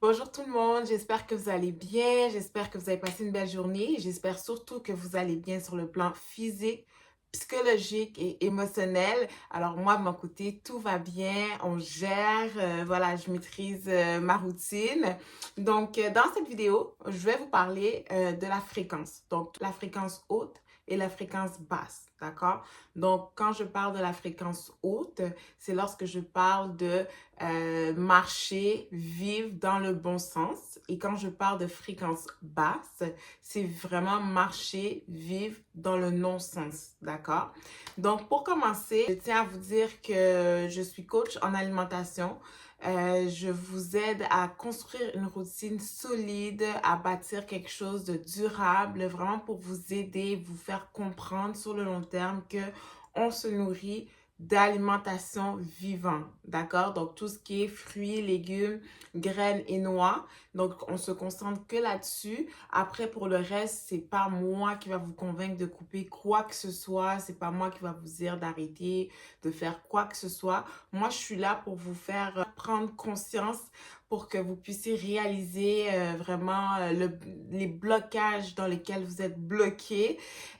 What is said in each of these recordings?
Bonjour tout le monde, j'espère que vous allez bien, j'espère que vous avez passé une belle journée, j'espère surtout que vous allez bien sur le plan physique, psychologique et émotionnel. Alors moi, de mon côté, tout va bien, on gère, voilà, je maîtrise ma routine. Donc, dans cette vidéo, je vais vous parler de la fréquence. Donc, la fréquence haute et la fréquence basse, d'accord? Donc, quand je parle de la fréquence haute, c'est lorsque je parle de marcher, vivre dans le bon sens. Et quand je parle de fréquence basse, c'est vraiment marcher, vivre dans le non-sens, d'accord? Donc, pour commencer, je tiens à vous dire que je suis coach en alimentation. Je vous aide à construire une routine solide, à bâtir quelque chose de durable, vraiment pour vous aider, vous faire comprendre sur le long terme que on se nourrit d'alimentation vivante, d'accord? Donc, tout ce qui est fruits, légumes, graines et noix. Donc, on se concentre que là-dessus. Après, pour le reste, c'est pas moi qui va vous convaincre de couper quoi que ce soit. C'est pas moi qui va vous dire d'arrêter de faire quoi que ce soit. Moi, je suis là pour vous faire prendre conscience pour que vous puissiez réaliser vraiment les blocages dans lesquels vous êtes bloqués.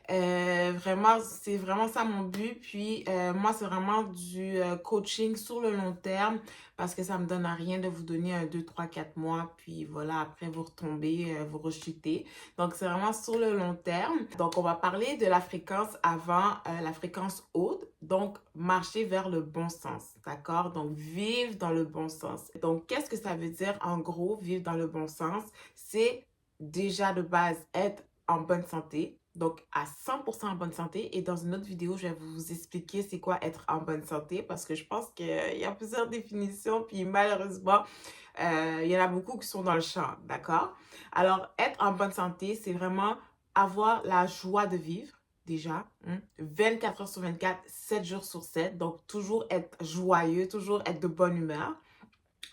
Vraiment, c'est vraiment ça mon but. Puis, moi, c'est vraiment du coaching sur le long terme parce que ça me donne à rien de vous donner un 2 3 4 mois. Puis voilà, après, vous retombez, vous rechutez. Donc, c'est vraiment sur le long terme. Donc, on va parler de la fréquence avant la fréquence haute. Donc, marcher vers le bon sens. D'accord? Donc, vivre dans le bon sens. Donc, qu'est-ce que ça veut dire en gros, vivre dans le bon sens? C'est déjà de base être en bonne santé, donc à 100% en bonne santé. Et dans une autre vidéo, je vais vous expliquer c'est quoi être en bonne santé parce que je pense qu'il y a plusieurs définitions, puis malheureusement, il y en a beaucoup qui sont dans le champ, d'accord? Alors, être en bonne santé, c'est vraiment avoir la joie de vivre, déjà, 24 heures sur 24, 7 jours sur 7, donc toujours être joyeux, toujours être de bonne humeur.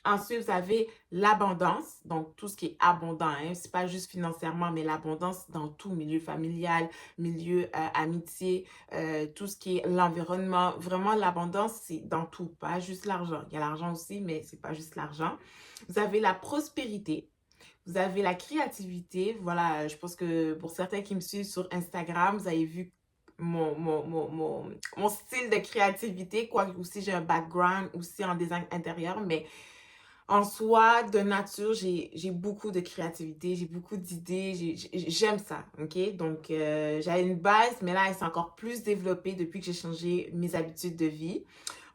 Ensuite, vous avez l'abondance, donc tout ce qui est abondant, hein. C'est pas juste financièrement, mais l'abondance dans tout, milieu familial, milieu amitié, tout ce qui est l'environnement. Vraiment, l'abondance, c'est dans tout, pas juste l'argent. Il y a l'argent aussi, mais c'est pas juste l'argent. Vous avez la prospérité, vous avez la créativité. Voilà, je pense que pour certains qui me suivent sur Instagram, vous avez vu mon style de créativité, quoi aussi j'ai un background aussi en design intérieur, mais en soi, de nature, j'ai beaucoup de créativité, j'ai beaucoup d'idées, j'aime ça, ok? Donc, j'avais une base, mais là, elle s'est encore plus développée depuis que j'ai changé mes habitudes de vie.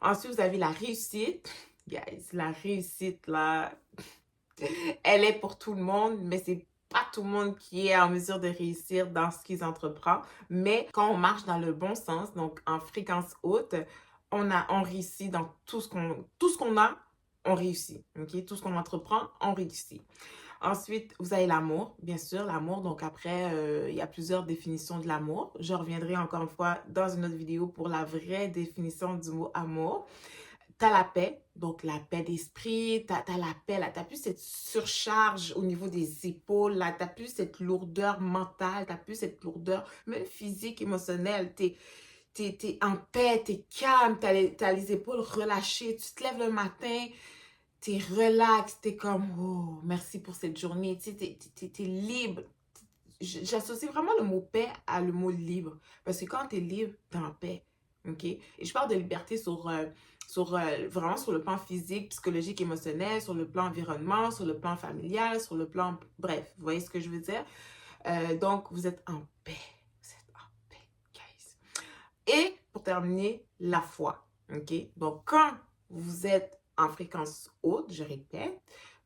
Ensuite, vous avez la réussite. Guys, la réussite, là, elle est pour tout le monde, mais c'est pas tout le monde qui est en mesure de réussir dans ce qu'ils entreprend. Mais quand on marche dans le bon sens, donc en fréquence haute, on réussit dans tout ce qu'on a, on réussit. OK? Tout ce qu'on entreprend, on réussit. Ensuite, vous avez l'amour, bien sûr, l'amour. Donc après, il y a plusieurs définitions de l'amour. Je reviendrai encore une fois dans une autre vidéo pour la vraie définition du mot amour. T'as la paix, donc la paix d'esprit, t'as la paix, là, t'as plus cette surcharge au niveau des épaules, là, t'as plus cette lourdeur mentale, t'as plus cette lourdeur, même physique, émotionnelle, t'es en paix, t'es calme, t'as les épaules relâchées, tu te lèves le matin, t'es relax, t'es comme, oh, merci pour cette journée, tu sais, t'es libre. J'associe vraiment le mot paix à le mot libre. Parce que quand tu es libre, tu es en paix. OK? Et je parle de liberté vraiment sur le plan physique, psychologique, émotionnel, sur le plan environnement, sur le plan familial, sur le plan... Bref, vous voyez ce que je veux dire? Donc, vous êtes en paix. Vous êtes en paix, guys. Et pour terminer, la foi. OK? Donc, quand vous êtes en fréquence haute, je répète,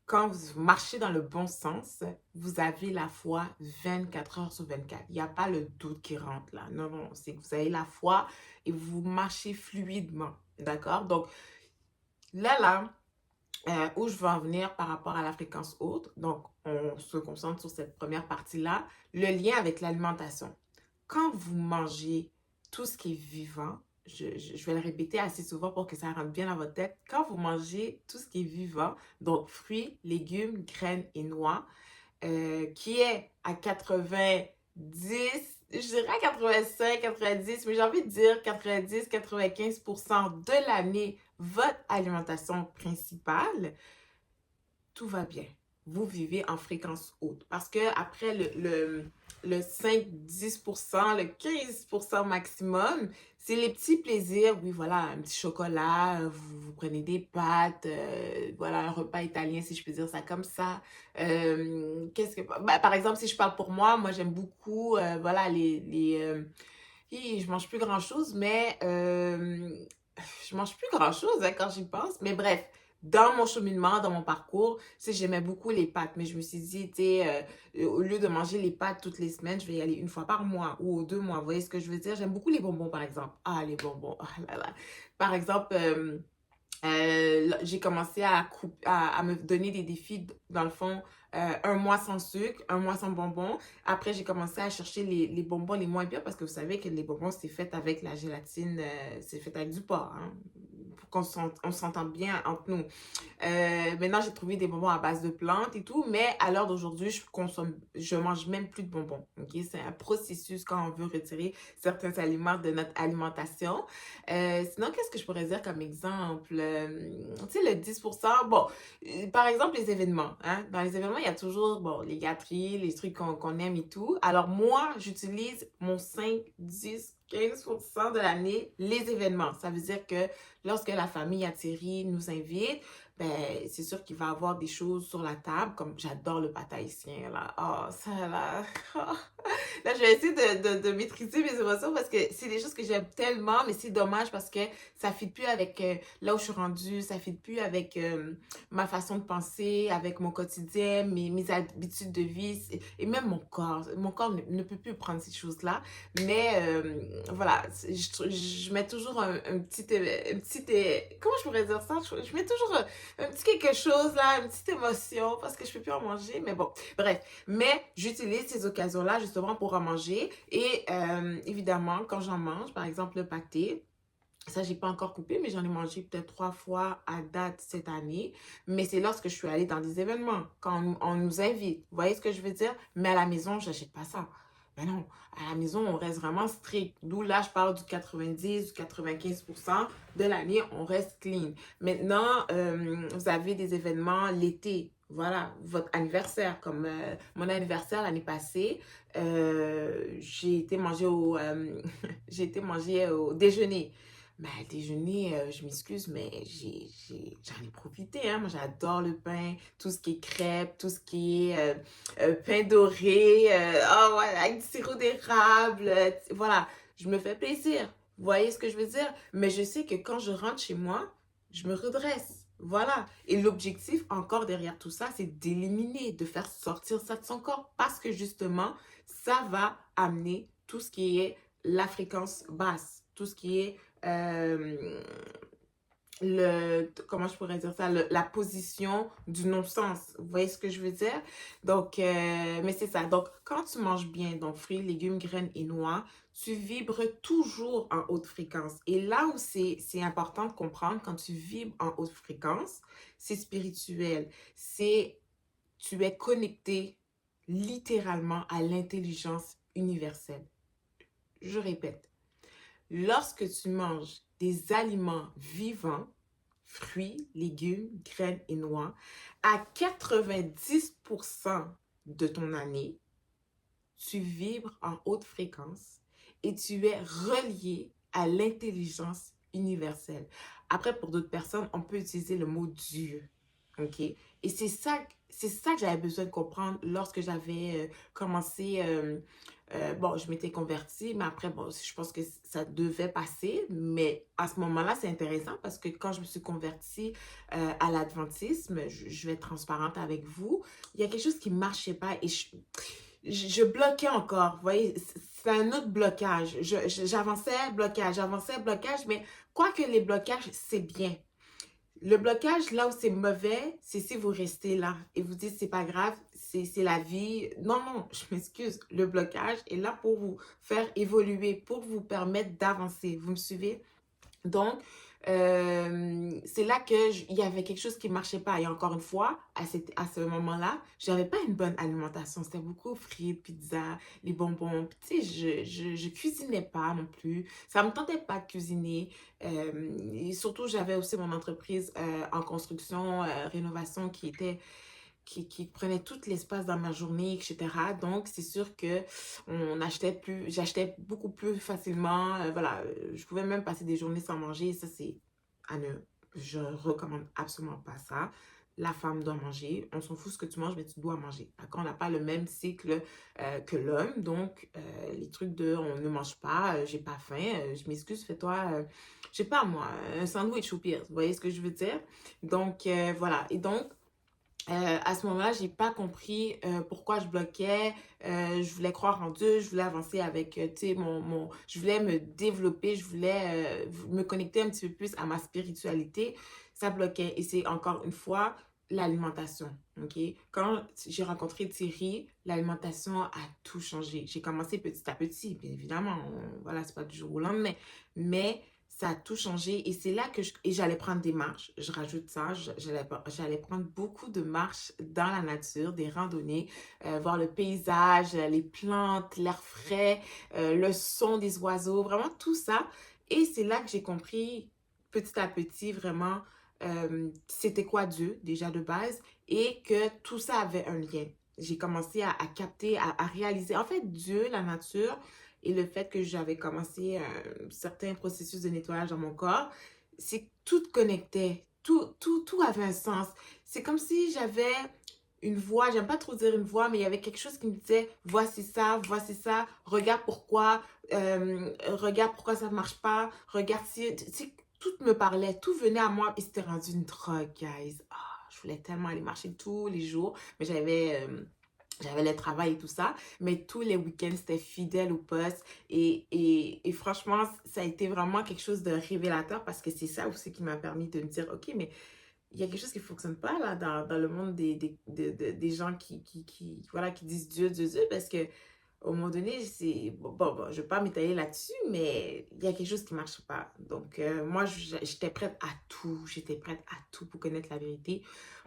quand vous marchez dans le bon sens, vous avez la foi 24 heures sur 24. Il n'y a pas le doute qui rentre là. Non, non, c'est que vous avez la foi et vous marchez fluidement. D'accord? Donc, là, où je veux en venir par rapport à la fréquence haute, donc on se concentre sur cette première partie-là, le lien avec l'alimentation. Quand vous mangez tout ce qui est vivant, je vais le répéter assez souvent pour que ça rentre bien dans votre tête. Quand vous mangez tout ce qui est vivant, donc fruits, légumes, graines et noix, qui est à 90, je dirais à 85, 90, mais j'ai envie de dire 90, 95% de l'année, votre alimentation principale, tout va bien. vous vivez en fréquence haute. Parce que après le 5-10%, le 15% maximum, c'est les petits plaisirs. Oui, voilà, un petit chocolat, vous prenez des pâtes, voilà, un repas italien, si je peux dire ça comme ça. Qu'est-ce que... Bah, par exemple, si je parle pour moi j'aime beaucoup, voilà, je mange plus grand-chose, mais je mange plus grand-chose hein, quand j'y pense. Mais bref, dans mon cheminement, dans mon parcours, tu sais, j'aimais beaucoup les pâtes. Mais je me suis dit, tu sais, au lieu de manger les pâtes toutes les semaines, je vais y aller une fois par mois ou aux 2 mois. Vous voyez ce que je veux dire? J'aime beaucoup les bonbons, par exemple. Ah, les bonbons. Ah là là. Par exemple, j'ai commencé à me donner des défis, dans le fond, un mois sans sucre, un mois sans bonbons. Après, j'ai commencé à chercher les bonbons les moins pires parce que vous savez que les bonbons, c'est fait avec la gélatine, c'est fait avec du porc, hein, pour on s'entende bien entre nous. Maintenant, j'ai trouvé des bonbons à base de plantes et tout, mais à l'heure d'aujourd'hui, je mange même plus de bonbons. Ok, c'est un processus quand on veut retirer certains aliments de notre alimentation. Sinon, qu'est-ce que je pourrais dire comme exemple? Tu sais, le 10%, bon, par exemple, les événements. Hein? Dans les événements, il y a toujours, bon, les gâteries, les trucs qu'on aime et tout. Alors, moi, j'utilise mon 5, 10, 15% de l'année, les événements. Ça veut dire que lorsque la famille Thierry nous invite, ben, c'est sûr qu'il va y avoir des choses sur la table, comme j'adore le pâte haïtien, là. Oh, ça, là. Là, je vais essayer de maîtriser mes émotions parce que c'est des choses que j'aime tellement, mais c'est dommage parce que ça ne fit plus avec là où je suis rendue, ça ne fit plus avec ma façon de penser, avec mon quotidien, mes habitudes de vie et même mon corps. Mon corps ne peut plus prendre ces choses-là, mais voilà, je mets toujours comment je pourrais dire ça? Je mets toujours un petit quelque chose là, une petite émotion parce que je ne peux plus en manger, mais bon, bref. Mais j'utilise ces occasions-là justement pour en manger. Et évidemment, quand j'en mange, par exemple le pâté, ça, j'ai pas encore coupé, mais j'en ai mangé peut-être 3 fois à date cette année. Mais c'est lorsque je suis allée dans des événements, quand on nous invite. Vous voyez ce que je veux dire? Mais à la maison, je n'achète pas ça. Ben non, à la maison, on reste vraiment strict. D'où là, je parle du 90, du 95% de l'année, on reste clean. Maintenant, vous avez des événements l'été. Voilà, votre anniversaire, comme mon anniversaire l'année passée, j'ai été manger j'ai été manger au déjeuner. Ben, le déjeuner, je m'excuse, mais j'en ai profité, hein. Moi, j'adore le pain, tout ce qui est crêpes, tout ce qui est pain doré, oh, ouais, avec du sirop d'érable, voilà, je me fais plaisir. Vous voyez ce que je veux dire? Mais je sais que quand je rentre chez moi, je me redresse. Voilà. Et l'objectif encore derrière tout ça, c'est d'éliminer, de faire sortir ça de son corps parce que justement, ça va amener tout ce qui est la fréquence basse, tout ce qui est comment je pourrais dire ça, la position du non-sens. Vous voyez ce que je veux dire? Donc, mais c'est ça. Donc, quand tu manges bien, donc fruits, légumes, graines et noix, tu vibres toujours en haute fréquence. Et là où c'est important de comprendre, quand tu vibres en haute fréquence, c'est spirituel. Tu es connecté littéralement à l'intelligence universelle. Je répète, lorsque tu manges des aliments vivants, fruits, légumes, graines et noix, à 90% de ton année, tu vibres en haute fréquence et tu es relié à l'intelligence universelle. Après, pour d'autres personnes, on peut utiliser le mot Dieu. OK? Et c'est ça que j'avais besoin de comprendre lorsque j'avais commencé. Bon, je m'étais convertie, mais après, bon, je pense que ça devait passer. Mais à ce moment-là, c'est intéressant parce que quand je me suis convertie à l'adventisme, je vais être transparente avec vous, il y a quelque chose qui ne marchait pas et je bloquais encore. Vous voyez, c'est un autre blocage. J'avançais, blocage, mais quoi que les blocages, c'est bien. Le blocage, là où c'est mauvais, c'est si vous restez là et vous dites c'est pas grave, c'est la vie. Non, non, je m'excuse. Le blocage est là pour vous faire évoluer, pour vous permettre d'avancer. Vous me suivez? Donc, c'est là il y avait quelque chose qui ne marchait pas. Et encore une fois, à ce moment-là, je n'avais pas une bonne alimentation. C'était beaucoup frites, pizza, les bonbons. Puis, tu sais, je cuisinais pas non plus. Ça ne me tentait pas de cuisiner. Et surtout, j'avais aussi mon entreprise en construction, rénovation qui était qui prenait tout l'espace dans ma journée, etc. Donc, c'est sûr que j'achetais beaucoup plus facilement. Voilà, je pouvais même passer des journées sans manger. Et ça, c'est à ne, je recommande absolument pas ça. La femme doit manger. On s'en fout ce que tu manges, mais tu dois manger. D'accord? On n'a pas le même cycle que l'homme. Donc, les trucs de on ne mange pas, j'ai pas faim, je m'excuse, fais-toi, je sais pas moi, un sandwich au pire. Vous voyez ce que je veux dire? Donc, voilà. Et donc, à ce moment-là, j'ai pas compris pourquoi je bloquais. Je voulais croire en Dieu, je voulais avancer avec, tu sais, je voulais me développer, je voulais me connecter un petit peu plus à ma spiritualité. Ça bloquait. Et c'est encore une fois l'alimentation, ok? Quand j'ai rencontré Thierry, l'alimentation a tout changé. J'ai commencé petit à petit, bien évidemment. Voilà, c'est pas du jour au lendemain. Mais ça a tout changé et c'est là que j'allais prendre des marches. Je rajoute ça, j'allais prendre beaucoup de marches dans la nature, des randonnées, voir le paysage, les plantes, l'air frais, le son des oiseaux, vraiment tout ça. Et c'est là que j'ai compris petit à petit vraiment c'était quoi Dieu déjà de base et que tout ça avait un lien. J'ai commencé à capter, à réaliser. En fait, Dieu, la nature, et le fait que j'avais commencé certains processus de nettoyage dans mon corps, c'est que tout connectait, tout avait un sens. C'est comme si j'avais une voix, j'aime pas trop dire une voix, mais il y avait quelque chose qui me disait, voici ça, regarde pourquoi ça ne marche pas, regarde si, tout me parlait, tout venait à moi et c'était rendu une drogue, guys. Ah, je voulais tellement aller marcher tous les jours, mais j'avais le travail et tout ça, mais tous les week-ends, c'était fidèle au poste. Et franchement, ça a été vraiment quelque chose de révélateur parce que c'est ça aussi qui m'a permis de me dire, OK, mais il y a quelque chose qui ne fonctionne pas là dans le monde des gens voilà, qui disent Dieu, Dieu, Dieu, parce que au moment donné, bon, je ne vais pas m'étaler là-dessus, mais il y a quelque chose qui ne marche pas. Donc, moi, j'étais prête à tout. J'étais prête à tout pour connaître la vérité,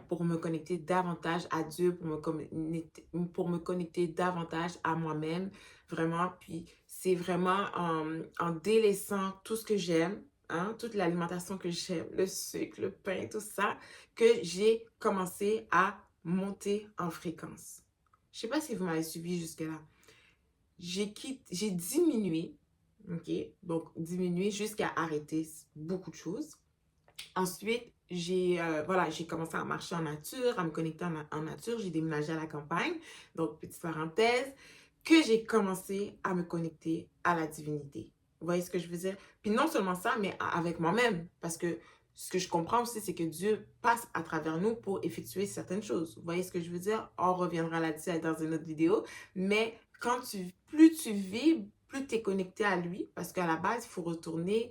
pour me connecter davantage à Dieu, pour me connecter davantage à moi-même, vraiment. Puis, c'est vraiment en délaissant tout ce que j'aime, hein, toute l'alimentation que j'aime, le sucre, le pain, tout ça, que j'ai commencé à monter en fréquence. Je ne sais pas si vous m'avez suivi jusque-là. J'ai diminué, ok? Donc, diminué jusqu'à arrêter beaucoup de choses. Ensuite, voilà, j'ai commencé à marcher en nature, à me connecter en nature. J'ai déménagé à la campagne. Donc, petite parenthèse, que j'ai commencé à me connecter à la divinité. Vous voyez ce que je veux dire? Puis non seulement ça, mais avec moi-même. Parce que ce que je comprends aussi, c'est que Dieu passe à travers nous pour effectuer certaines choses. Vous voyez ce que je veux dire? On reviendra là-dessus dans une autre vidéo. Mais plus tu vis, plus tu es connecté à lui. Parce qu'à la base, il faut retourner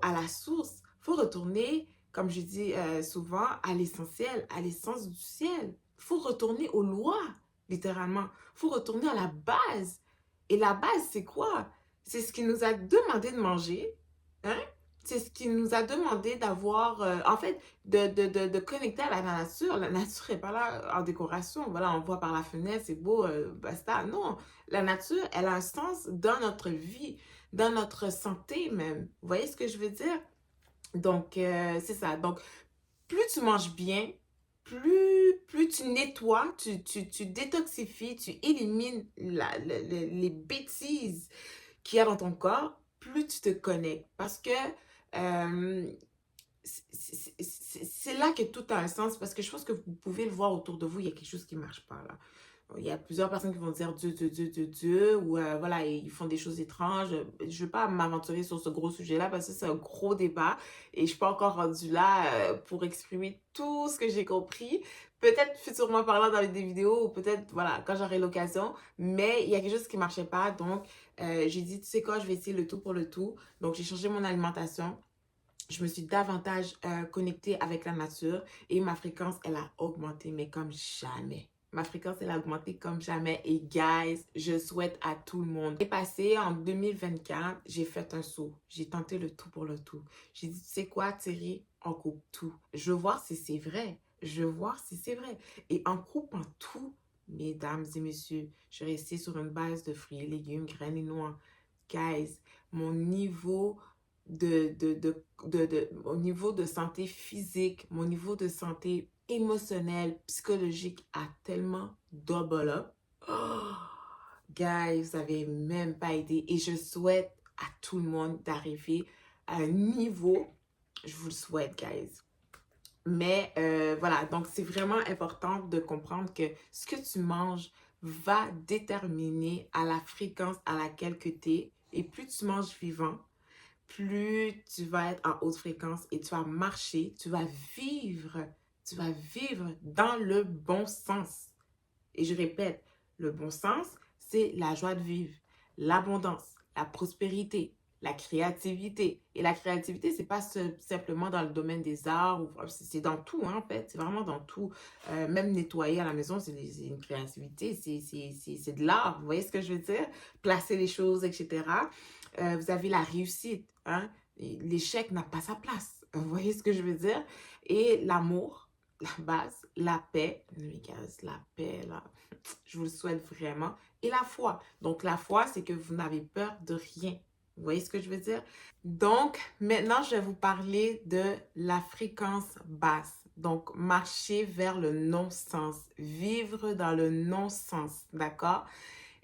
à la source. Il faut retourner, comme je dis souvent, à l'essentiel, à l'essence du ciel. Il faut retourner aux lois, littéralement. Il faut retourner à la base. Et la base, c'est quoi? C'est ce qu'il nous a demandé de manger. Hein? C'est ce qu'il nous a demandé d'avoir, en fait, de connecter à la nature. La nature n'est pas là en décoration. Voilà, on voit par la fenêtre, c'est beau, basta. Non, la nature, elle a un sens dans notre vie, dans notre santé même. Vous voyez ce que je veux dire? Donc, c'est ça. Donc, plus tu manges bien, plus tu nettoies, tu détoxifies, tu élimines les bêtises qu'il y a dans ton corps, plus tu te connectes. Parce que euh, c'est là que tout a un sens. Parce que je pense que vous pouvez le voir autour de vous, il y a quelque chose qui ne marche pas là. Il y a plusieurs personnes qui vont dire Dieu, Dieu, Dieu, Dieu, Dieu, ou voilà, ils font des choses étranges. Je ne vais pas m'aventurer sur ce gros sujet-là parce que c'est un gros débat et je ne suis pas encore rendue là pour exprimer tout ce que j'ai compris. Peut-être futurement parlant dans des vidéos ou peut-être, voilà, quand j'aurai l'occasion. Mais il y a quelque chose qui ne marchait pas. Donc, j'ai dit, tu sais quoi, je vais essayer le tout pour le tout. Donc, j'ai changé mon alimentation. Je me suis davantage connectée avec la nature et ma fréquence, elle a augmenté, mais comme jamais. Ma fréquence, elle a augmenté comme jamais. Et guys, je souhaite à tout le monde. Et passé en 2024, j'ai fait un saut. J'ai tenté le tout pour le tout. J'ai dit, tu sais quoi, Thierry, on coupe tout. Je veux voir si c'est vrai. Je veux voir si c'est vrai. Et en coupant tout, mesdames et messieurs, je suis restée sur une base de fruits et légumes, graines et noix. Guys, mon niveau au niveau de santé physique, mon niveau de santé émotionnel, psychologique a tellement double up. Oh, guys, vous n'avez même pas idée. Et je souhaite à tout le monde d'arriver à un niveau, je vous le souhaite, guys. Mais voilà, donc c'est vraiment important de comprendre que ce que tu manges va déterminer à la fréquence à laquelle que tu es. Et plus tu manges vivant, plus tu vas être en haute fréquence et tu vas marcher, tu vas vivre dans le bon sens. Et je répète, le bon sens, c'est la joie de vivre, l'abondance, la prospérité, la créativité. Et la créativité, c'est pas simplement dans le domaine des arts, c'est dans tout, hein, en fait. C'est vraiment dans tout. Même nettoyer à la maison, c'est une créativité, c'est de l'art. Vous voyez ce que je veux dire? Placer les choses, etc. Vous avez la réussite, hein? L'échec n'a pas sa place. Vous voyez ce que je veux dire? Et l'amour, la base, la paix, les gars, la paix, là, je vous le souhaite vraiment. Et la foi. Donc, la foi, c'est que vous n'avez peur de rien. Vous voyez ce que je veux dire? Donc, maintenant, je vais vous parler de la fréquence basse. Donc, marcher vers le non-sens. Vivre dans le non-sens. D'accord?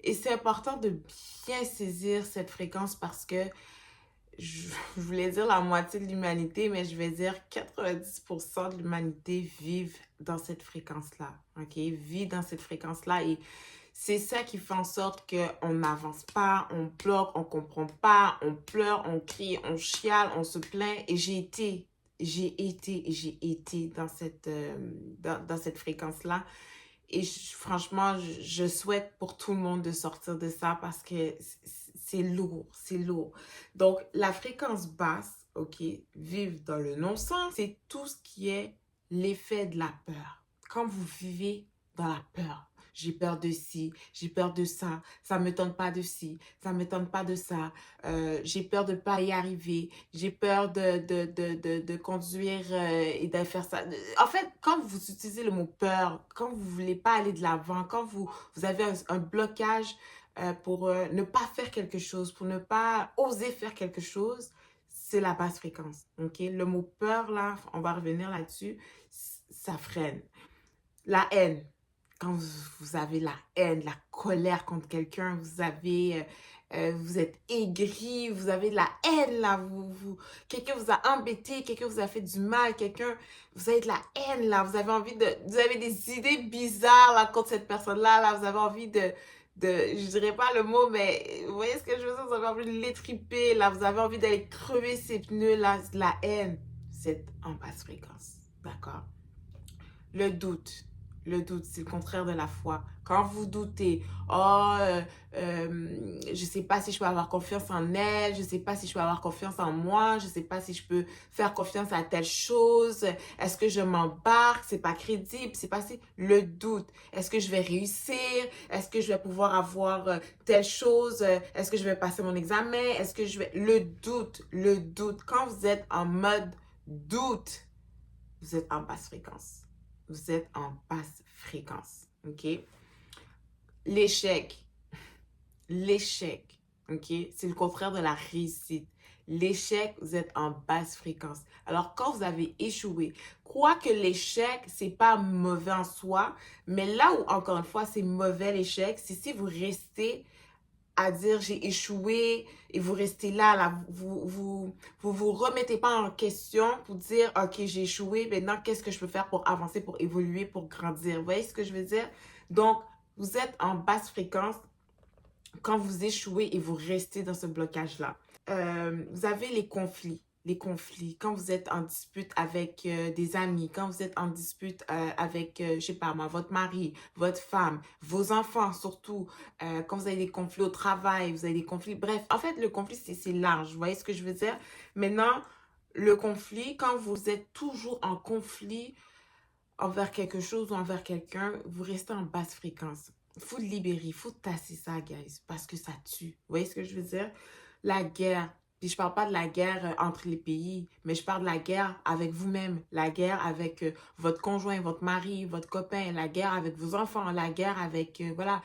Et c'est important de bien saisir cette fréquence parce que je voulais dire la moitié de l'humanité, mais je vais dire 90% de l'humanité vivent dans cette fréquence-là, ok? Vit dans cette fréquence-là et c'est ça qui fait en sorte qu'on n'avance pas, on bloque, on comprend pas, on pleure, on crie, on chiale, on se plaint. Et j'ai été dans cette fréquence-là. Et franchement, je souhaite pour tout le monde de sortir de ça parce que c'est lourd, c'est lourd. Donc, la fréquence basse, ok, vivre dans le non-sens, c'est tout ce qui est l'effet de la peur. Quand vous vivez dans la peur, j'ai peur de ci, j'ai peur de ça me tente pas de ci, ça me tente pas de ça, j'ai peur de ne pas y arriver, j'ai peur de conduire et de faire ça. En fait, quand vous utilisez le mot peur, quand vous voulez pas aller de l'avant, quand vous avez un blocage pour ne pas faire quelque chose, pour ne pas oser faire quelque chose, c'est la basse fréquence. Ok? Le mot peur, là, on va revenir là-dessus, ça freine. La haine. Quand vous avez la haine, la colère contre quelqu'un, vous êtes aigri, vous avez de la haine là, quelqu'un vous a embêté, quelqu'un vous a fait du mal, vous avez de la haine là, vous avez des idées bizarres là contre cette personne-là, là, vous avez envie je dirais pas le mot, mais vous voyez ce que je veux dire, vous avez envie de l'étriper, là, vous avez envie d'aller crever ses pneus là, de la haine, c'est en basse fréquence, d'accord? Le doute. Le doute, c'est le contraire de la foi. Quand vous doutez, oh, je sais pas si je peux avoir confiance en elle, je sais pas si je peux avoir confiance en moi, je sais pas si je peux faire confiance à telle chose, est-ce que je m'embarque, c'est pas crédible, c'est pas si... Le doute, est-ce que je vais réussir, est-ce que je vais pouvoir avoir telle chose, est-ce que je vais passer mon examen, est-ce que je vais... Le doute. Quand vous êtes en mode doute, vous êtes en basse fréquence. Vous êtes en basse fréquence, ok? L'échec, ok? C'est le contraire de la réussite. L'échec, vous êtes en basse fréquence. Alors, quand vous avez échoué, quoique l'échec, c'est pas mauvais en soi, mais là où, encore une fois, c'est mauvais l'échec, c'est si vous restez à dire j'ai échoué et vous restez là, vous remettez pas en question pour dire ok j'ai échoué, maintenant qu'est-ce que je peux faire pour avancer, pour évoluer, pour grandir. Vous voyez ce que je veux dire? Donc, vous êtes en basse fréquence quand vous échouez et vous restez dans ce blocage-là. Vous avez les conflits. Les conflits, quand vous êtes en dispute avec des amis, quand vous êtes en dispute avec, je sais pas moi, votre mari, votre femme, vos enfants surtout, quand vous avez des conflits au travail, vous avez des conflits, bref, en fait, le conflit, c'est large, vous voyez ce que je veux dire? Maintenant, le conflit, quand vous êtes toujours en conflit envers quelque chose ou envers quelqu'un, vous restez en basse fréquence. Il faut le libérer, il faut tasser ça, guys, parce que ça tue. Vous voyez ce que je veux dire? La guerre, puis je parle pas de la guerre entre les pays, mais je parle de la guerre avec vous-même, la guerre avec votre conjoint, votre mari, votre copain, la guerre avec vos enfants, la guerre avec, voilà,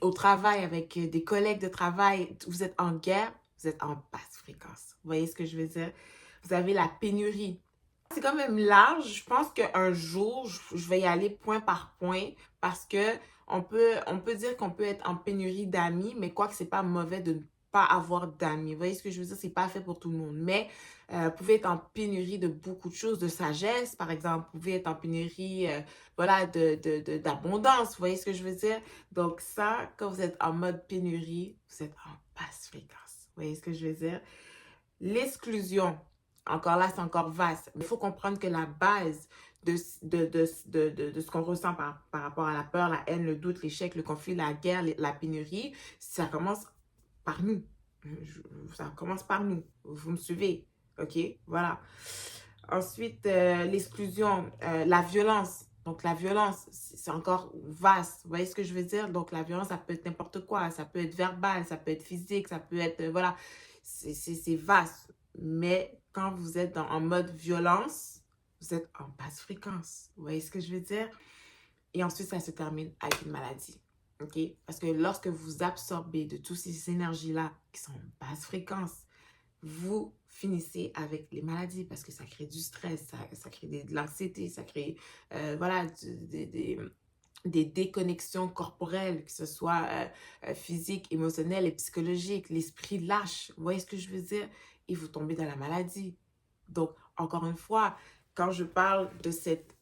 au travail, avec des collègues de travail. Vous êtes en guerre, vous êtes en basse fréquence. Vous voyez ce que je veux dire? Vous avez la pénurie. C'est quand même large. Je pense qu'un jour, je vais y aller point par point parce que on peut dire qu'on peut être en pénurie d'amis, mais quoi que c'est pas mauvais de ne pas avoir d'amis. Vous voyez ce que je veux dire? C'est pas fait pour tout le monde. Mais vous pouvez être en pénurie de beaucoup de choses, de sagesse, par exemple. Vous pouvez être en pénurie, voilà, d'abondance. Vous voyez ce que je veux dire? Donc ça, quand vous êtes en mode pénurie, vous êtes en basse fréquence. Vous voyez ce que je veux dire? L'exclusion, encore là, c'est encore vaste. Il faut comprendre que la base de ce qu'on ressent par rapport à la peur, la haine, le doute, l'échec, le conflit, la guerre, la pénurie, ça commence par nous. Ça commence par nous. Vous me suivez? OK? Voilà. Ensuite, l'exclusion, la violence. Donc, la violence, c'est encore vaste. Vous voyez ce que je veux dire? Donc, la violence, ça peut être n'importe quoi. Ça peut être verbal, ça peut être physique, ça peut être, voilà. C'est vaste. Mais quand vous êtes en mode violence, vous êtes en basse fréquence. Vous voyez ce que je veux dire? Et ensuite, ça se termine avec une maladie. OK? Parce que lorsque vous absorbez de toutes ces énergies-là qui sont en basse fréquence, vous finissez avec les maladies parce que ça crée du stress, ça crée de l'anxiété, ça crée voilà, des déconnexions corporelles, que ce soit physique, émotionnelle et psychologique. L'esprit lâche, vous voyez ce que je veux dire? Et vous tombez dans la maladie. Donc, encore une fois, quand je parle de cette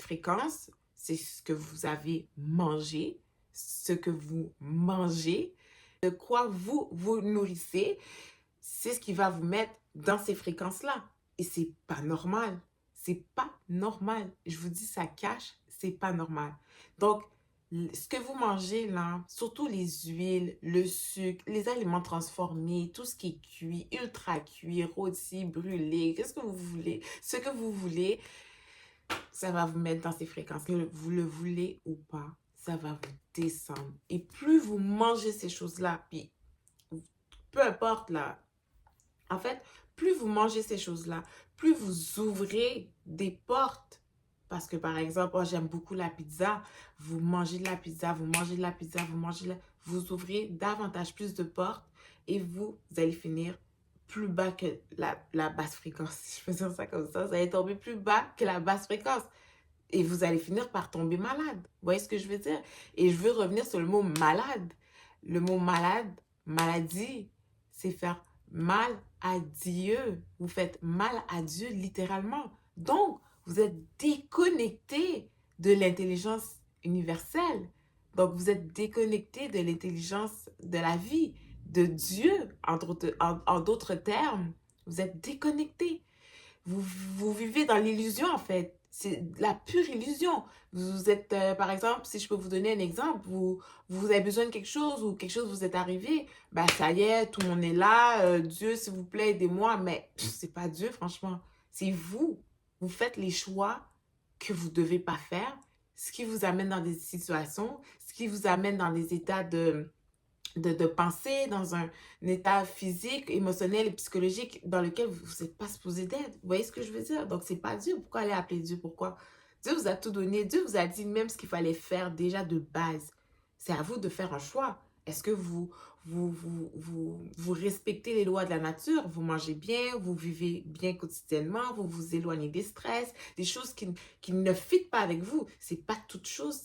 fréquence, c'est ce que vous avez mangé, ce que vous mangez, de quoi vous vous nourrissez, c'est ce qui va vous mettre dans ces fréquences-là. Et c'est pas normal. C'est pas normal. Je vous dis, ça cache, c'est pas normal. Donc, ce que vous mangez là, surtout les huiles, le sucre, les aliments transformés, tout ce qui est cuit, ultra cuit, rôti, brûlé, qu'est-ce que vous voulez, ce que vous voulez, ça va vous mettre dans ces fréquences. Que vous le voulez ou pas, ça va vous descendre. Et plus vous mangez ces choses-là, puis peu importe là, en fait, plus vous mangez ces choses-là, plus vous ouvrez des portes. Parce que, par exemple, oh, j'aime beaucoup la pizza. Vous mangez de la pizza, vous mangez de la pizza, vous mangez de la... Vous ouvrez davantage plus de portes et vous allez finir plus bas que la basse fréquence. Si je peux dire ça comme ça, vous allez tomber plus bas que la basse fréquence. Et vous allez finir par tomber malade. Vous voyez ce que je veux dire? Et je veux revenir sur le mot malade. Le mot malade, maladie, c'est faire mal à Dieu. Vous faites mal à Dieu littéralement. Donc, vous êtes déconnecté de l'intelligence universelle. Donc, vous êtes déconnecté de l'intelligence de la vie, de Dieu, en d'autres termes. Vous êtes déconnecté. Vous vivez dans l'illusion, en fait. C'est la pure illusion. Vous êtes, par exemple, si je peux vous donner un exemple, vous avez besoin de quelque chose ou quelque chose vous est arrivé, bah ça y est, tout le monde est là, Dieu, s'il vous plaît, aidez-moi. Mais c'est pas Dieu, franchement. C'est vous. Vous faites les choix que vous devez pas faire, ce qui vous amène dans des situations, ce qui vous amène dans des états de penser, dans un état physique, émotionnel et psychologique dans lequel vous n'êtes pas supposé d'être. Vous voyez ce que je veux dire? Donc, c'est pas Dieu. Pourquoi aller appeler Dieu? Pourquoi? Dieu vous a tout donné. Dieu vous a dit même ce qu'il fallait faire déjà de base. C'est à vous de faire un choix. Est-ce que vous respectez les lois de la nature? Vous mangez bien, vous vivez bien quotidiennement, vous vous éloignez des stress, des choses qui ne fit pas avec vous. C'est pas toute chose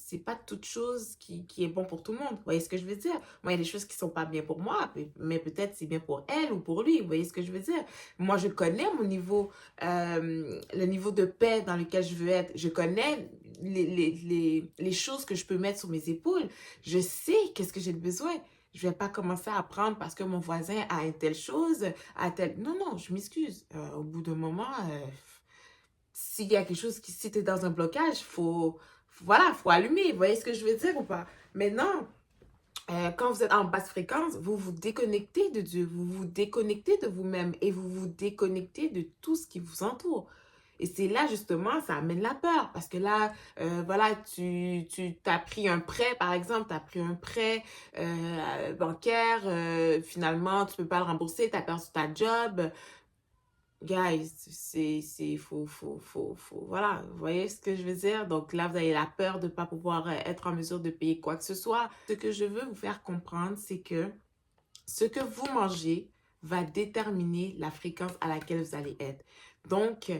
qui est bon pour tout le monde. Vous voyez ce que je veux dire? Moi, il y a des choses qui sont pas bien pour moi, mais peut-être c'est bien pour elle ou pour lui. Vous voyez ce que je veux dire? Moi, je connais mon niveau, le niveau de paix dans lequel je veux être. Je connais les choses que je peux mettre sur mes épaules. Je sais qu'est-ce que j'ai besoin. Je vais pas commencer à apprendre parce que mon voisin a une telle chose, a telle... Non, non, je m'excuse. Au bout d'un moment, s'il y a quelque chose qui, si tu es dans un blocage, voilà, faut allumer. Vous voyez ce que je veux dire ou pas? Maintenant, quand vous êtes en basse fréquence, vous vous déconnectez de Dieu, vous vous déconnectez de vous-même et vous vous déconnectez de tout ce qui vous entoure. Et c'est là, justement, ça amène la peur. Parce que là, voilà, tu t'as pris un prêt, par exemple, tu as pris un prêt bancaire, finalement, tu peux pas le rembourser, tu as perdu ta job. Guys, voilà, vous voyez ce que je veux dire? Donc là, vous avez la peur de ne pas pouvoir être en mesure de payer quoi que ce soit. Ce que je veux vous faire comprendre, c'est que ce que vous mangez va déterminer la fréquence à laquelle vous allez être. Donc,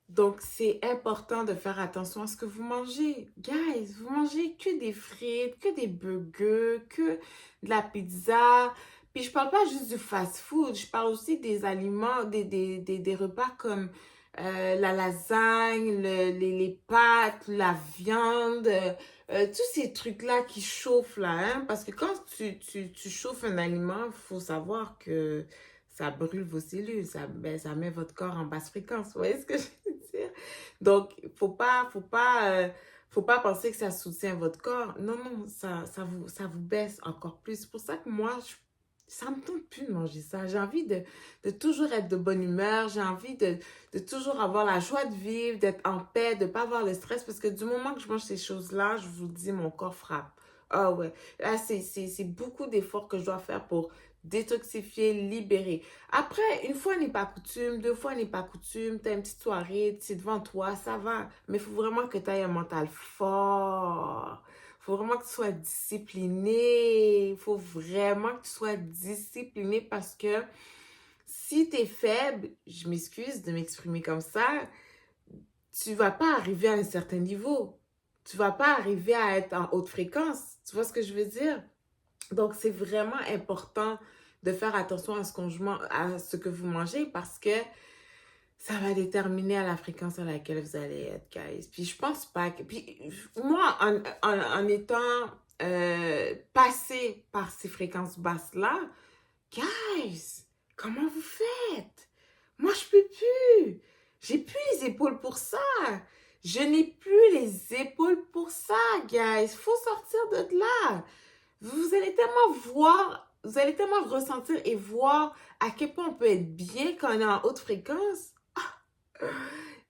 donc, c'est important de faire attention à ce que vous mangez. Guys, vous mangez que des frites, que des burgers, que de la pizza. Puis je parle pas juste du fast-food, je parle aussi des aliments, des repas comme la lasagne, les pâtes, la viande, tous ces trucs-là qui chauffent là, hein. Parce que quand tu chauffes un aliment, il faut savoir que ça brûle vos cellules, ça met votre corps en basse fréquence. Vous voyez ce que je veux dire? Donc, faut pas penser que ça soutient votre corps. Non, non, ça vous baisse encore plus. C'est pour ça que moi, ça me tente plus de manger ça. J'ai envie de toujours être de bonne humeur. J'ai envie de toujours avoir la joie de vivre, d'être en paix, de pas avoir le stress. Parce que du moment que je mange ces choses-là, je vous dis, mon corps frappe. Ah ouais. Là, c'est beaucoup d'efforts que je dois faire pour détoxifier, libérer. Après, une fois n'est pas coutume, deux fois n'est pas coutume, t'as une petite soirée, c'est devant toi, ça va. Mais il faut vraiment que tu aies un mental fort. Il faut vraiment que tu sois discipliné. Il faut vraiment que tu sois discipliné parce que si tu es faible, je m'excuse de m'exprimer comme ça, tu vas pas arriver à un certain niveau. Tu vas pas arriver à être en haute fréquence. Tu vois ce que je veux dire? Donc, c'est vraiment important de faire attention à à ce que vous mangez parce que ça va déterminer à la fréquence à laquelle vous allez être, guys. Puis, je pense pas que... Puis, moi, en étant passé par ces fréquences basses-là, guys, comment vous faites? Moi, je peux plus. J'ai plus les épaules pour ça. Je n'ai plus les épaules pour ça, guys. Faut sortir de là. Vous allez tellement voir, vous allez tellement ressentir et voir à quel point on peut être bien quand on est en haute fréquence.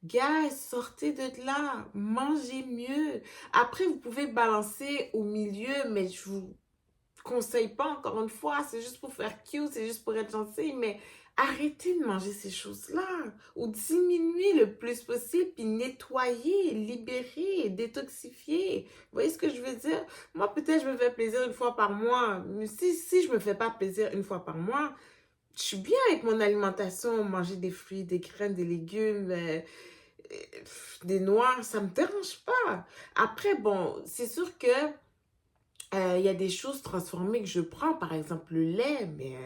Guys, sortez de là, mangez mieux. Après, vous pouvez balancer au milieu, mais je vous conseille pas encore une fois, c'est juste pour faire cute, c'est juste pour être gentil, mais arrêtez de manger ces choses-là ou diminuez le plus possible, puis nettoyer, libérer, détoxifier. Vous voyez ce que je veux dire? Moi, peut-être je me fais plaisir une fois par mois, mais si je me fais pas plaisir une fois par mois, je suis bien avec mon alimentation, manger des fruits, des graines, des légumes, des noix, ça me dérange pas. Après, bon, c'est sûr que il y a des choses transformées que je prends, par exemple le lait, mais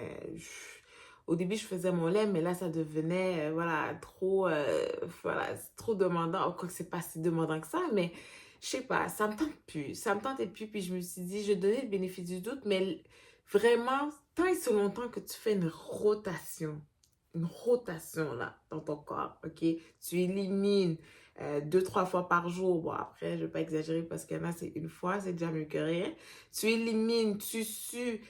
au début je faisais mon lait, mais là ça devenait voilà trop voilà, c'est trop demandant. Quoique c'est pas si demandant que ça, mais je sais pas, ça me tente plus, ça me tentait plus, puis je me suis dit, je donnais le bénéfice du doute, mais vraiment, tant et si longtemps que tu fais une rotation là dans ton corps, ok? Tu élimines deux, trois fois par jour. Bon, après, je ne vais pas exagérer parce qu'il y en a, c'est une fois, c'est déjà mieux que rien. Tu élimines, tu sues,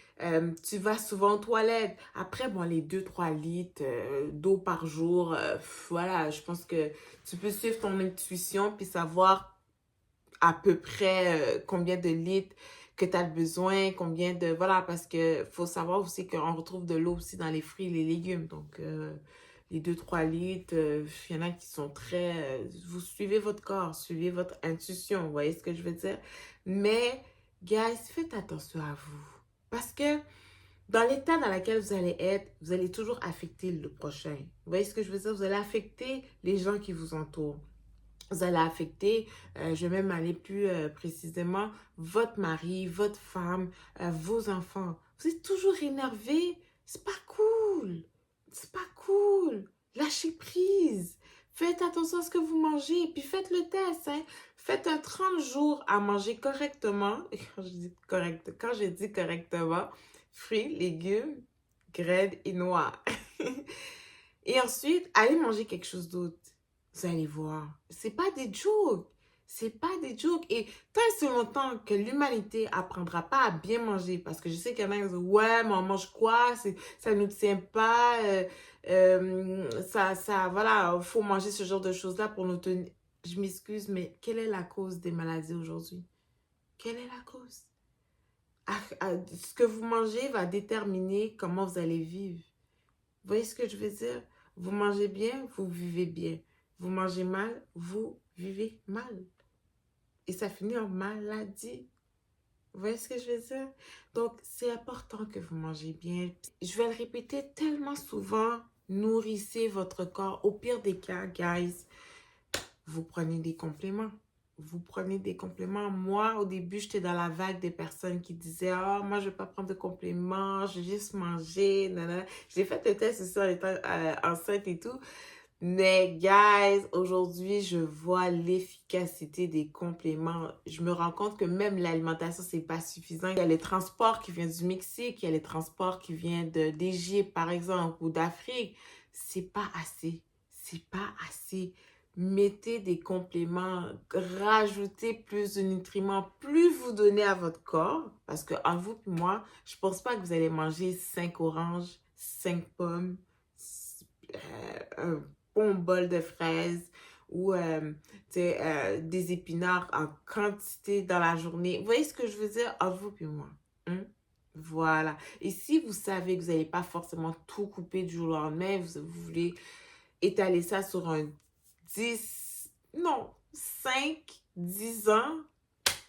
tu vas souvent aux toilettes. Après, bon, les 2-3 litres d'eau par jour, voilà, je pense que tu peux suivre ton intuition puis savoir à peu près combien de litres que tu as besoin, combien de... Voilà, parce que faut savoir aussi qu'on retrouve de l'eau aussi dans les fruits et les légumes. Donc, les 2-3 litres, il y en a qui sont très... vous suivez votre corps, suivez votre intuition, vous voyez ce que je veux dire? Mais, guys, faites attention à vous. Parce que dans l'état dans lequel vous allez être, vous allez toujours affecter le prochain. Vous voyez ce que je veux dire? Vous allez affecter les gens qui vous entourent. Vous allez affecter, je vais même aller plus précisément, votre mari, votre femme, vos enfants. Vous êtes toujours énervé. C'est pas cool. C'est pas cool. Lâchez prise. Faites attention à ce que vous mangez. Et puis faites le test. Hein. Faites un 30 jours à manger correctement. Et quand je dis correctement, fruits, légumes, graines et noix. Et ensuite, allez manger quelque chose d'autre. Vous allez voir. C'est pas des jokes. C'est pas des jokes. Et tant et si longtemps que l'humanité apprendra pas à bien manger, parce que je sais qu'il y en a qui disent, ouais, mais on mange quoi? Ça nous tient pas. Voilà, faut manger ce genre de choses-là pour nous tenir. Je m'excuse, mais quelle est la cause des maladies aujourd'hui? Quelle est la cause? Ce que vous mangez va déterminer comment vous allez vivre. Vous voyez ce que je veux dire? Vous mangez bien, vous vivez bien. Vous mangez mal, vous vivez mal. Et ça finit en maladie. Vous voyez ce que je veux dire? Donc, c'est important que vous mangez bien. Je vais le répéter tellement souvent, Nourrissez votre corps. Au pire des cas, guys, vous prenez des compléments. Vous prenez des compléments. Moi, au début, j'étais dans la vague des personnes qui disaient « Ah, moi, je ne vais pas prendre de compléments, je vais juste manger. » J'ai fait le test aussi en étant enceinte et tout. Mais, guys, aujourd'hui, je vois l'efficacité des compléments. Je me rends compte que même l'alimentation, c'est pas suffisant. Il y a les transports qui viennent du Mexique, il y a les transports qui viennent d'Égypte, par exemple, ou d'Afrique. C'est pas assez. C'est pas assez. Mettez des compléments, rajoutez plus de nutriments, plus vous donnez à votre corps. Parce que, en vous et moi, je pense pas que vous allez manger 5 oranges, 5 pommes, un bon bol de fraises ou des épinards en quantité dans la journée. Vous voyez ce que je veux dire? Entre vous et moi. Hein? Voilà. Et si vous savez que vous n'allez pas forcément tout couper du jour au lendemain, vous voulez étaler ça sur un 10, non, 5, 10 ans,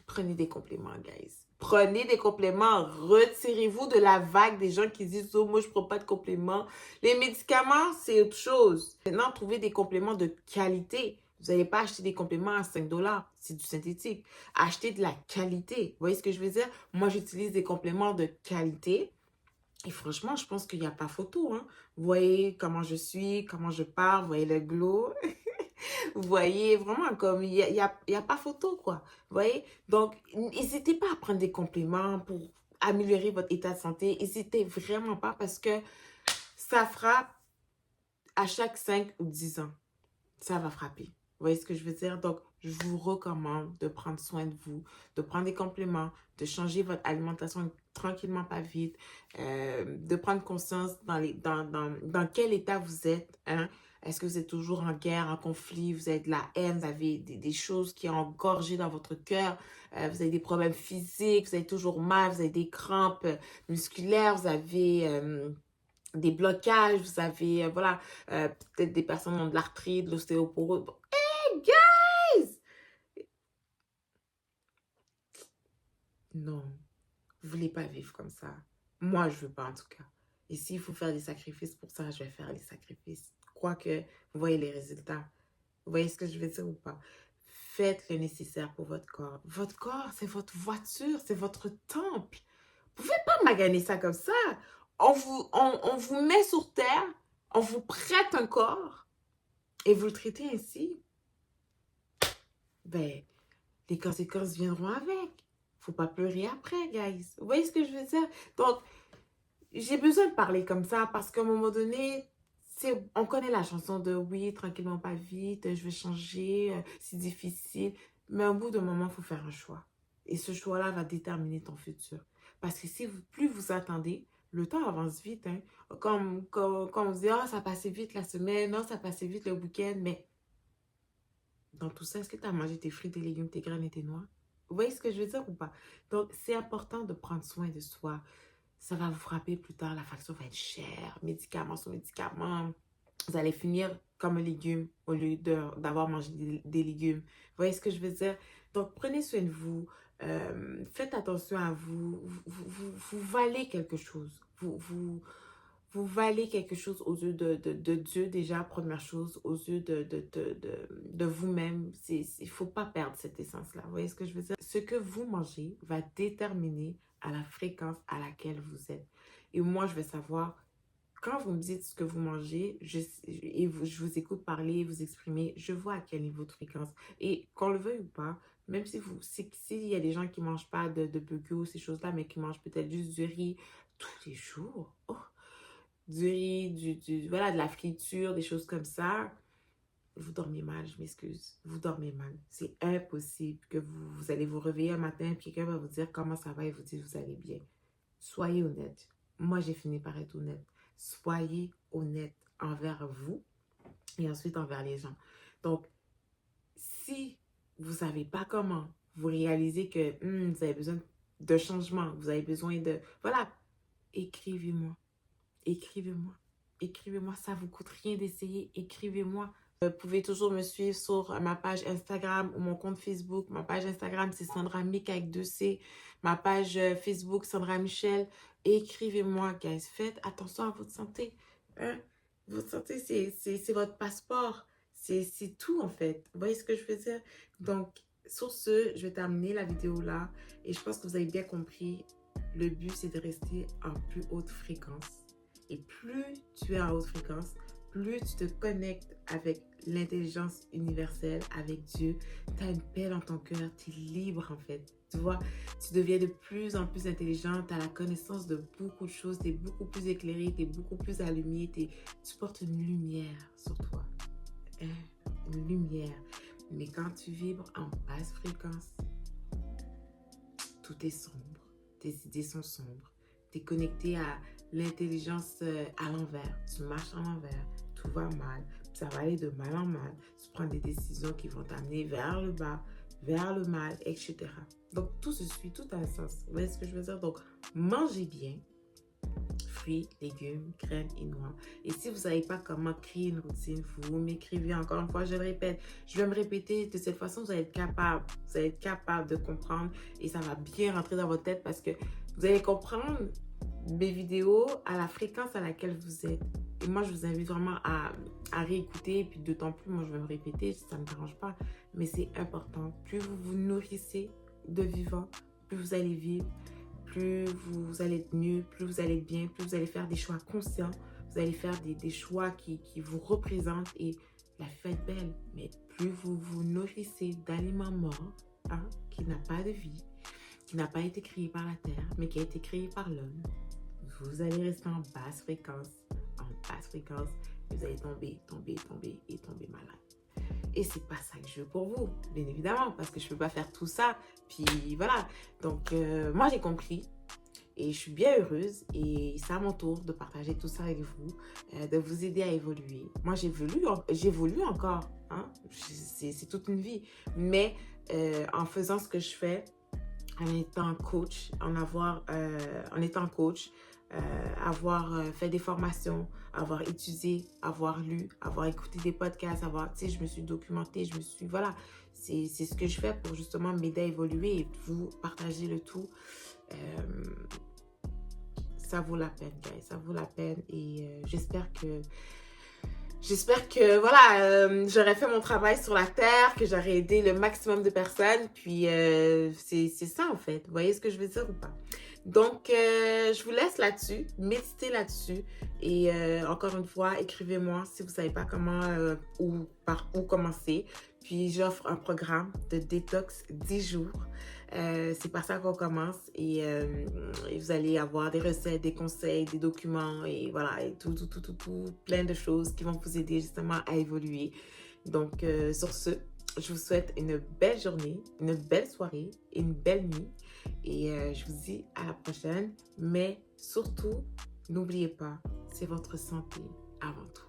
prenez des compléments, guys. Prenez des compléments. Retirez-vous de la vague des gens qui disent « Oh, moi, je ne prends pas de compléments. » Les médicaments, c'est autre chose. Maintenant, trouvez des compléments de qualité. Vous n'allez pas acheter des compléments à 5 dollars. C'est du synthétique. Achetez de la qualité. Vous voyez ce que je veux dire? Moi, j'utilise des compléments de qualité. Et franchement, je pense qu'il n'y a pas photo. Hein? Vous voyez comment je suis, comment je parle, vous voyez le glow. Vous voyez, vraiment, comme il y a pas photo, quoi. Vous voyez? Donc, n'hésitez pas à prendre des compléments pour améliorer votre état de santé. N'hésitez vraiment pas parce que ça frappe à chaque 5 ou 10 ans. Ça va frapper. Vous voyez ce que je veux dire? Donc, je vous recommande de prendre soin de vous, de prendre des compléments, de changer votre alimentation tranquillement, pas vite, de prendre conscience dans quel état vous êtes. Hein? Est-ce que vous êtes toujours en guerre, en conflit, vous avez de la haine, vous avez des choses qui ont engorgé dans votre cœur, vous avez des problèmes physiques, vous avez toujours mal, vous avez des crampes musculaires, vous avez des blocages, vous avez, voilà, peut-être des personnes qui ont de l'arthrite, de l'ostéoporose. Hey, guys! Non, vous voulez pas vivre comme ça. Moi, je veux pas en tout cas. Et s'il faut faire des sacrifices pour ça, je vais faire les sacrifices. Quoique, vous voyez les résultats. Vous voyez ce que je veux dire ou pas? Faites le nécessaire pour votre corps. Votre corps, c'est votre voiture, c'est votre temple. Vous pouvez pas maganer ça comme ça. On vous met sur terre, on vous prête un corps et vous le traitez ainsi. Ben, les conséquences viendront avec. Faut pas pleurer après, guys. Vous voyez ce que je veux dire? Donc, j'ai besoin de parler comme ça parce qu'à un moment donné, on connaît la chanson de oui, tranquillement, pas vite, je vais changer, c'est difficile. Mais au bout d'un moment, il faut faire un choix. Et ce choix-là va déterminer ton futur. Parce que si plus vous attendez, le temps avance vite. Hein? Comme on se dit, ah, ça passait vite la semaine, non, ça passait vite le week-end. Mais dans tout ça, est-ce que tu as mangé tes fruits, tes légumes, tes graines et tes noix? Vous voyez ce que je veux dire ou pas? Donc, c'est important de prendre soin de soi. Ça va vous frapper plus tard. La facture va être chère. Médicaments sur médicaments. Vous allez finir comme un légume au lieu d'avoir mangé des légumes. Vous voyez ce que je veux dire? Donc, prenez soin de vous. Faites attention à vous. Vous valez quelque chose. Vous valez quelque chose aux yeux de Dieu déjà, première chose, aux yeux de vous-même. Il ne faut pas perdre cette essence-là. Vous voyez ce que je veux dire? Ce que vous mangez va déterminer à la fréquence à laquelle vous êtes. Et moi, je vais savoir, quand vous me dites ce que vous mangez, je vous écoute parler, vous exprimer, je vois à quel niveau de fréquence. Et qu'on le veuille ou pas, même s'il y a des gens qui ne mangent pas de burgers, ces choses-là, mais qui mangent peut-être juste du riz tous les jours, oh, du riz, voilà, de la friture, des choses comme ça, vous dormez mal, je m'excuse. Vous dormez mal. C'est impossible que vous allez vous réveiller un matin et quelqu'un va vous dire comment ça va et vous dire vous allez bien. Soyez honnête. Moi, j'ai fini par être honnête. Soyez honnête envers vous et ensuite envers les gens. Donc, si vous ne savez pas comment, vous réalisez que vous avez besoin de changement, vous avez besoin de... Voilà, écrivez-moi. Écrivez-moi. Écrivez-moi, ça ne vous coûte rien d'essayer. Écrivez-moi. Vous pouvez toujours me suivre sur ma page Instagram ou mon compte Facebook. Ma page Instagram, c'est Sandra Mick avec 2C. Ma page Facebook, Sandra Michel. Écrivez-moi, guys. Faites attention à votre santé. Hein? Votre santé, c'est votre passeport. C'est tout, en fait. Vous voyez ce que je veux dire? Donc, sur ce, je vais terminer la vidéo là. Et je pense que vous avez bien compris. Le but, c'est de rester en plus haute fréquence. Et plus tu es en haute fréquence, plus tu te connectes avec l'intelligence universelle, avec Dieu, tu as une paix dans ton cœur, tu es libre en fait. Tu vois, tu deviens de plus en plus intelligent, tu as la connaissance de beaucoup de choses, tu es beaucoup plus éclairé, tu es beaucoup plus allumé, tu portes une lumière sur toi. Hein, une lumière. Mais quand tu vibres en basse fréquence, tout est sombre. Tes idées sont sombres. Tu es connecté à l'intelligence à l'envers. Tu marches à l'envers. Tout va mal. Ça va aller de mal en mal. Tu prends des décisions qui vont t'amener vers le bas, vers le mal, etc. Donc, tout se suit, tout a un sens. Vous voyez ce que je veux dire? Donc, mangez bien. Fruits, légumes, graines et noix. Et si vous ne savez pas comment créer une routine, vous m'écrivez encore une fois, je le répète. Je vais me répéter de cette façon, vous allez être capable. Vous allez être capable de comprendre et ça va bien rentrer dans votre tête parce que vous allez comprendre mes vidéos à la fréquence à laquelle vous êtes. Et moi, je vous invite vraiment à réécouter. Et puis, d'autant plus, moi, je vais me répéter, ça ne me dérange pas. Mais c'est important. Plus vous vous nourrissez de vivant, plus vous allez vivre, plus vous allez être mieux, plus vous allez être bien, plus vous allez faire des choix conscients, vous allez faire des choix qui vous représentent et la vie va être belle. Mais plus vous vous nourrissez d'aliments morts, hein, qui n'a pas de vie, qui n'a pas été créé par la terre, mais qui a été créé par l'homme, vous allez rester en basse fréquence, et vous allez tomber malade. Et c'est pas ça que je veux pour vous, bien évidemment, parce que je peux pas faire tout ça. Puis voilà. Donc, moi, j'ai compris. Et je suis bien heureuse. Et c'est à mon tour de partager tout ça avec vous, de vous aider à évoluer. Moi, j'évolue encore. Hein? C'est toute une vie. Mais en faisant ce que je fais, en étant coach, en étant coach, avoir fait des formations, avoir étudié, avoir lu, avoir écouté des podcasts, je me suis documentée, voilà, c'est ce que je fais pour justement m'aider à évoluer et vous partager le tout. Ça vaut la peine, guys, ça vaut la peine et j'espère que voilà, j'aurais fait mon travail sur la terre, que j'aurais aidé le maximum de personnes. Puis c'est ça en fait. Vous voyez ce que je veux dire ou pas? Donc, je vous laisse là-dessus, méditez là-dessus. Et encore une fois, écrivez-moi si vous ne savez pas comment ou par où commencer. Puis, j'offre un programme de détox 10 jours. C'est par ça qu'on commence et vous allez avoir des recettes, des conseils, des documents et voilà, et tout, plein de choses qui vont vous aider justement à évoluer. Donc, sur ce, je vous souhaite une belle journée, une belle soirée et une belle nuit. Et je vous dis à la prochaine. Mais surtout, n'oubliez pas, c'est votre santé avant tout.